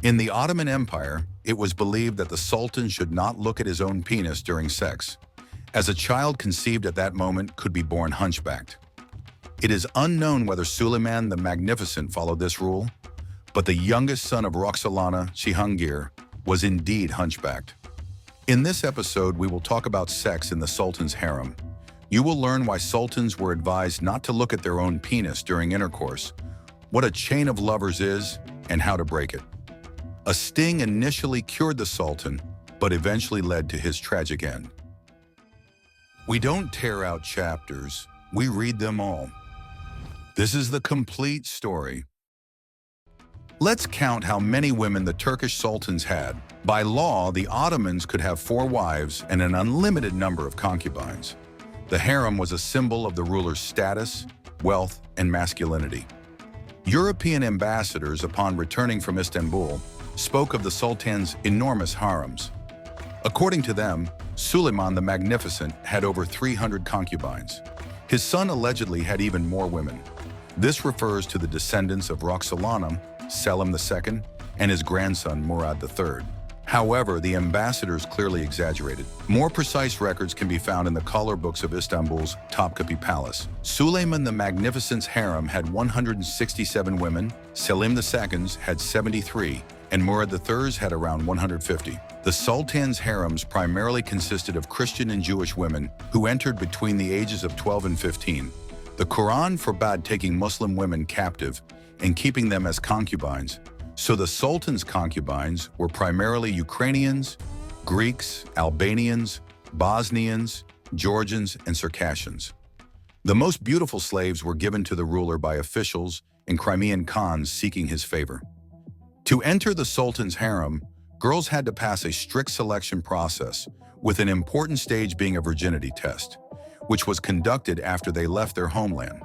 In the Ottoman Empire, it was believed that the Sultan should not look at his own penis during sex, as a child conceived at that moment could be born hunchbacked. It is unknown whether Suleiman the Magnificent followed this rule, but the youngest son of Roxolana, Cihangir, was indeed hunchbacked. In this episode, we will talk about sex in the Sultan's harem. You will learn why sultans were advised not to look at their own penis during intercourse, what a chain of lovers is, and how to break it. A sting initially cured the Sultan, but eventually led to his tragic end. We don't tear out chapters, we read them all. This is the complete story. Let's count how many women the Turkish sultans had. By law, the Ottomans could have 4 wives and an unlimited number of concubines. The harem was a symbol of the ruler's status, wealth, and masculinity. European ambassadors, upon returning from Istanbul, spoke of the Sultan's enormous harems. According to them, Suleiman the Magnificent had over 300 concubines. His son allegedly had even more women. This refers to the descendants of Roxolana, Selim II, and his grandson Murad III. However, the ambassadors clearly exaggerated. More precise records can be found in the color books of Istanbul's Topkapi Palace. Suleiman the Magnificent's harem had 167 women, Selim II's had 73, and Murad III's had around 150. The Sultan's harems primarily consisted of Christian and Jewish women who entered between the ages of 12 and 15. The Quran forbade taking Muslim women captive and keeping them as concubines, so the Sultan's concubines were primarily Ukrainians, Greeks, Albanians, Bosnians, Georgians, and Circassians. The most beautiful slaves were given to the ruler by officials and Crimean Khans seeking his favor. To enter the Sultan's harem, girls had to pass a strict selection process, with an important stage being a virginity test, which was conducted after they left their homeland.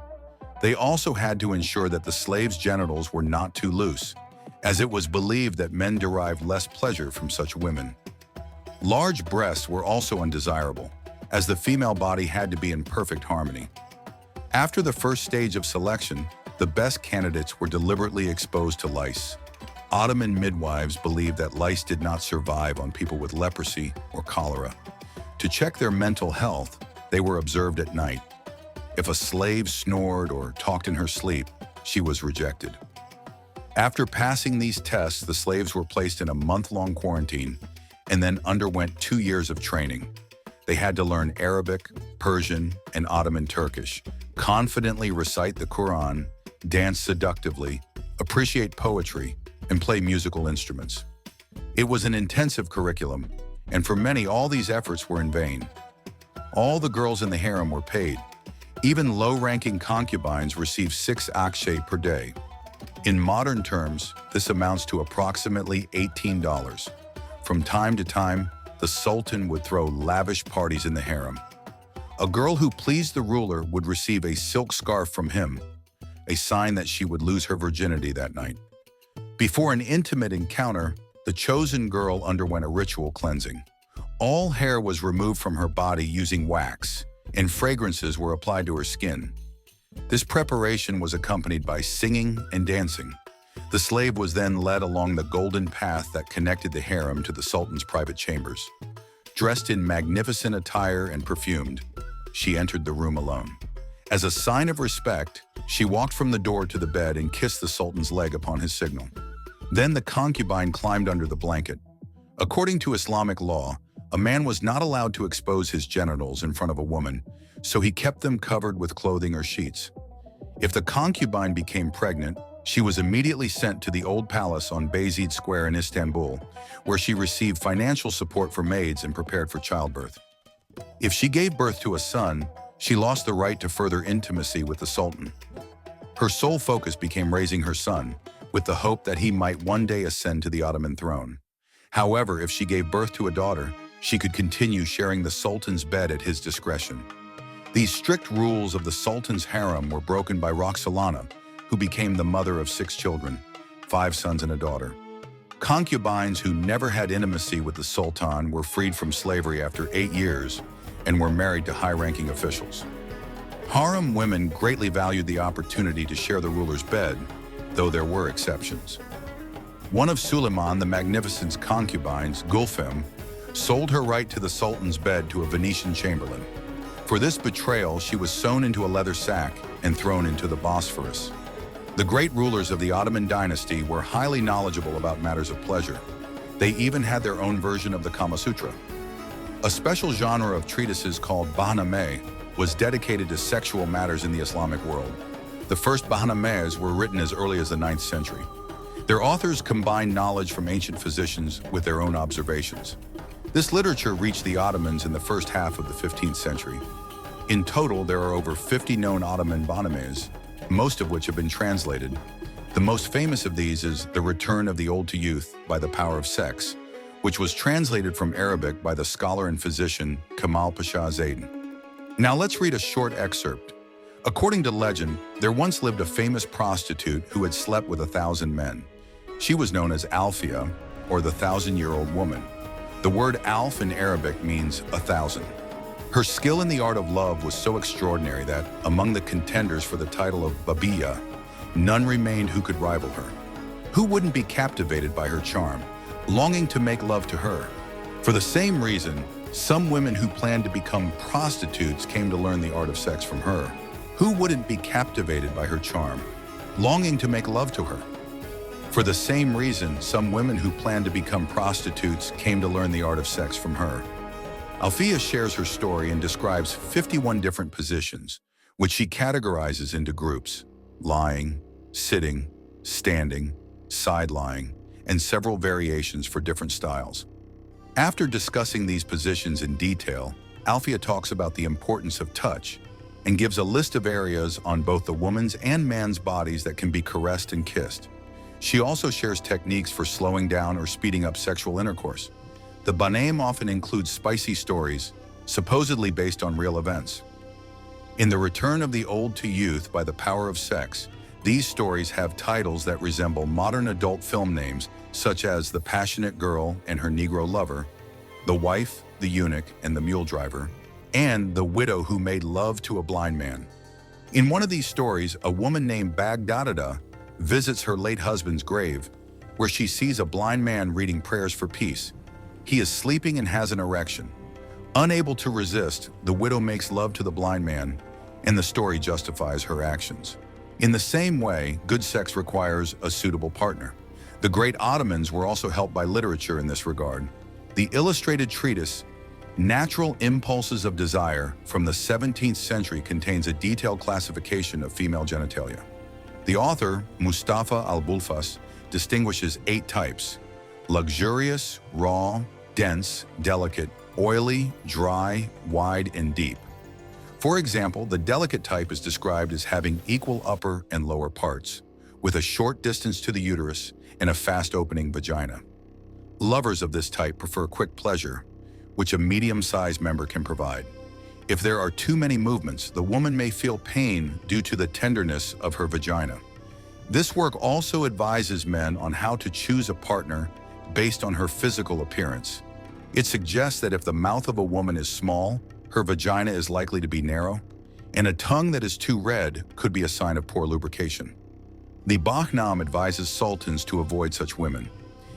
They also had to ensure that the slaves' genitals were not too loose, as it was believed that men derived less pleasure from such women. Large breasts were also undesirable, as the female body had to be in perfect harmony. After the first stage of selection, the best candidates were deliberately exposed to lice. Ottoman midwives believed that lice did not survive on people with leprosy or cholera. To check their mental health, they were observed at night. If a slave snored or talked in her sleep, she was rejected. After passing these tests, the slaves were placed in a month-long quarantine and then underwent 2 years of training. They had to learn Arabic, Persian, and Ottoman Turkish, confidently recite the Quran, dance seductively, appreciate poetry, and play musical instruments. It was an intensive curriculum, and for many, all these efforts were in vain. All the girls in the harem were paid. Even low-ranking concubines received 6 akshay per day. In modern terms, this amounts to approximately $18. From time to time, the Sultan would throw lavish parties in the harem. A girl who pleased the ruler would receive a silk scarf from him, a sign that she would lose her virginity that night. Before an intimate encounter, the chosen girl underwent a ritual cleansing. All hair was removed from her body using wax, and fragrances were applied to her skin. This preparation was accompanied by singing and dancing. The slave was then led along the golden path that connected the harem to the Sultan's private chambers. Dressed in magnificent attire and perfumed, she entered the room alone. As a sign of respect, she walked from the door to the bed and kissed the Sultan's leg upon his signal. Then the concubine climbed under the blanket. According to Islamic law, a man was not allowed to expose his genitals in front of a woman, so he kept them covered with clothing or sheets. If the concubine became pregnant, she was immediately sent to the Old Palace on Beyazid Square in Istanbul, where she received financial support for maids and prepared for childbirth. If she gave birth to a son, she lost the right to further intimacy with the Sultan. Her sole focus became raising her son, with the hope that he might one day ascend to the Ottoman throne. However, if she gave birth to a daughter, she could continue sharing the Sultan's bed at his discretion. These strict rules of the Sultan's harem were broken by Roxolana, who became the mother of 6 children, 5 sons and a daughter. Concubines who never had intimacy with the Sultan were freed from slavery after 8 years and were married to high-ranking officials. Harem women greatly valued the opportunity to share the ruler's bed, though there were exceptions. One of Suleiman the Magnificent's concubines, Gulfem, sold her right to the Sultan's bed to a Venetian chamberlain. For this betrayal, she was sewn into a leather sack and thrown into the Bosphorus. The great rulers of the Ottoman dynasty were highly knowledgeable about matters of pleasure. They even had their own version of the Kama Sutra. A special genre of treatises called Bahnameh was dedicated to sexual matters in the Islamic world. The first Bahnamehs were written as early as the 9th century. Their authors combined knowledge from ancient physicians with their own observations. This literature reached the Ottomans in the first half of the 15th century. In total, there are over 50 known Ottoman Bahnamehs, most of which have been translated. The most famous of these is The Return of the Old to Youth by the Power of Sex, which was translated from Arabic by the scholar and physician Kamal Pasha Zaidan. Now let's read a short excerpt. According to legend, there once lived a famous prostitute who had slept with 1,000 men. She was known as Alfia, or the 1,000-year-old woman. The word alf in Arabic means 1,000. Her skill in the art of love was so extraordinary that, among the contenders for the title of Babiya, none remained who could rival her. Who wouldn't be captivated by her charm, longing to make love to her? For the same reason, some women who planned to become prostitutes came to learn the art of sex from her. Who wouldn't be captivated by her charm, longing to make love to her? For the same reason, some women who planned to become prostitutes came to learn the art of sex from her. Alfia shares her story and describes 51 different positions, which she categorizes into groups: lying, sitting, standing, side-lying, and several variations for different styles. After discussing these positions in detail, Alfia talks about the importance of touch and gives a list of areas on both the woman's and man's bodies that can be caressed and kissed. She also shares techniques for slowing down or speeding up sexual intercourse. The Bahnam often includes spicy stories, supposedly based on real events. In The Return of the Old to Youth by the Power of Sex, these stories have titles that resemble modern adult film names, such as The Passionate Girl and Her Negro Lover, The Wife, the Eunuch, and the Mule Driver, and The Widow Who Made Love to a Blind Man. In one of these stories, a woman named Bagdadada visits her late husband's grave, where she sees a blind man reading prayers for peace. He is sleeping and has an erection. Unable to resist, the widow makes love to the blind man, and the story justifies her actions. In the same way, good sex requires a suitable partner. The great Ottomans were also helped by literature in this regard. The illustrated treatise, Natural Impulses of Desire, from the 17th century contains a detailed classification of female genitalia. The author, Mustafa al-Bulfas, distinguishes 8 types: luxurious, raw, dense, delicate, oily, dry, wide, and deep. For example, the delicate type is described as having equal upper and lower parts, with a short distance to the uterus and a fast-opening vagina. Lovers of this type prefer quick pleasure, which a medium-sized member can provide. If there are too many movements, the woman may feel pain due to the tenderness of her vagina. This work also advises men on how to choose a partner based on her physical appearance. It suggests that if the mouth of a woman is small, her vagina is likely to be narrow, and a tongue that is too red could be a sign of poor lubrication. The Bahnam advises sultans to avoid such women.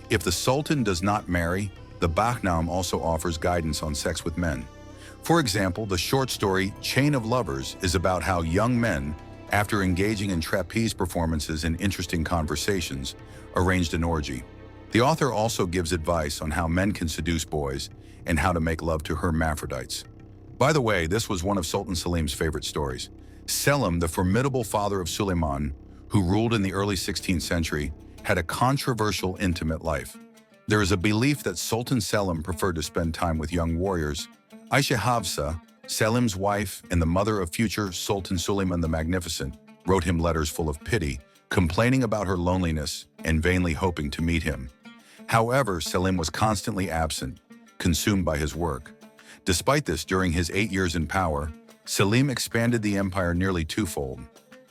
If the sultan does not marry, the Bahnam also offers guidance on sex with men. For example, the short story Chain of Lovers is about how young men, after engaging in trapeze performances and interesting conversations, arranged an orgy. The author also gives advice on how men can seduce boys and how to make love to hermaphrodites. By the way, this was one of Sultan Selim's favorite stories. Selim, the formidable father of Suleiman, who ruled in the early 16th century, had a controversial intimate life. There is a belief that Sultan Selim preferred to spend time with young warriors. Aisha Hafsa, Selim's wife and the mother of future Sultan Suleiman the Magnificent, wrote him letters full of pity, complaining about her loneliness and vainly hoping to meet him. However, Selim was constantly absent, consumed by his work. Despite this, during his 8 years in power, Selim expanded the empire nearly twofold.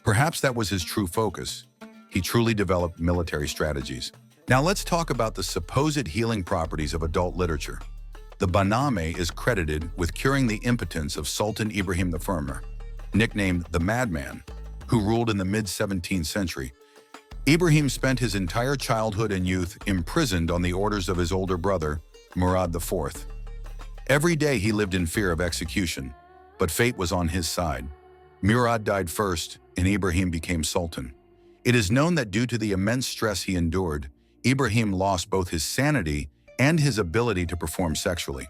Perhaps that was his true focus. He truly developed military strategies. Now let's talk about the supposed healing properties of adult literature. The Bahnameh is credited with curing the impotence of Sultan Ibrahim I, nicknamed the Madman, who ruled in the mid-17th century. Ibrahim spent his entire childhood and youth imprisoned on the orders of his older brother, Murad IV. Every day he lived in fear of execution, but fate was on his side. Murad died first, and Ibrahim became Sultan. It is known that due to the immense stress he endured, Ibrahim lost both his sanity and his ability to perform sexually.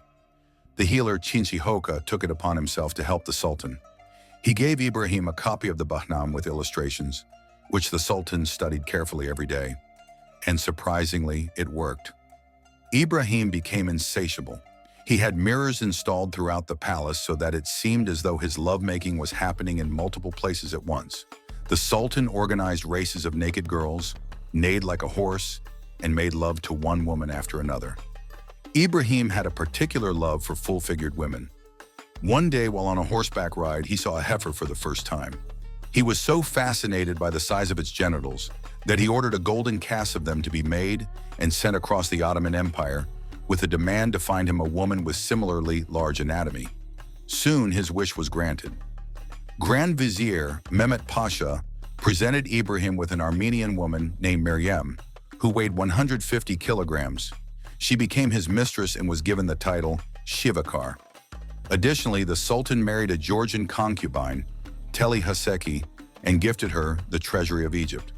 The healer Chinchi Hoka took it upon himself to help the Sultan. He gave Ibrahim a copy of the Bahnam with illustrations, which the Sultan studied carefully every day. And surprisingly, it worked. Ibrahim became insatiable. He had mirrors installed throughout the palace so that it seemed as though his lovemaking was happening in multiple places at once. The Sultan organized races of naked girls, neighed like a horse, and made love to one woman after another. Ibrahim had a particular love for full-figured women. One day while on a horseback ride, he saw a heifer for the first time. He was so fascinated by the size of its genitals that he ordered a golden cast of them to be made and sent across the Ottoman Empire with a demand to find him a woman with similarly large anatomy. Soon his wish was granted. Grand Vizier Mehmet Pasha presented Ibrahim with an Armenian woman named Meryem, who weighed 150 kilograms. She became his mistress and was given the title Shivakar. Additionally, the Sultan married a Georgian concubine, Teli Haseki, and gifted her the treasury of Egypt.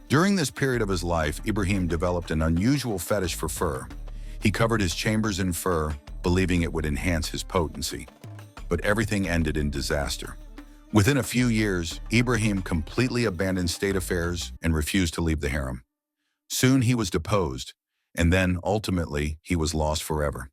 During this period of his life, Ibrahim developed an unusual fetish for fur. He covered his chambers in fur, believing it would enhance his potency. But everything ended in disaster. Within a few years, Ibrahim completely abandoned state affairs and refused to leave the harem. Soon he was deposed, and then, ultimately, he was lost forever.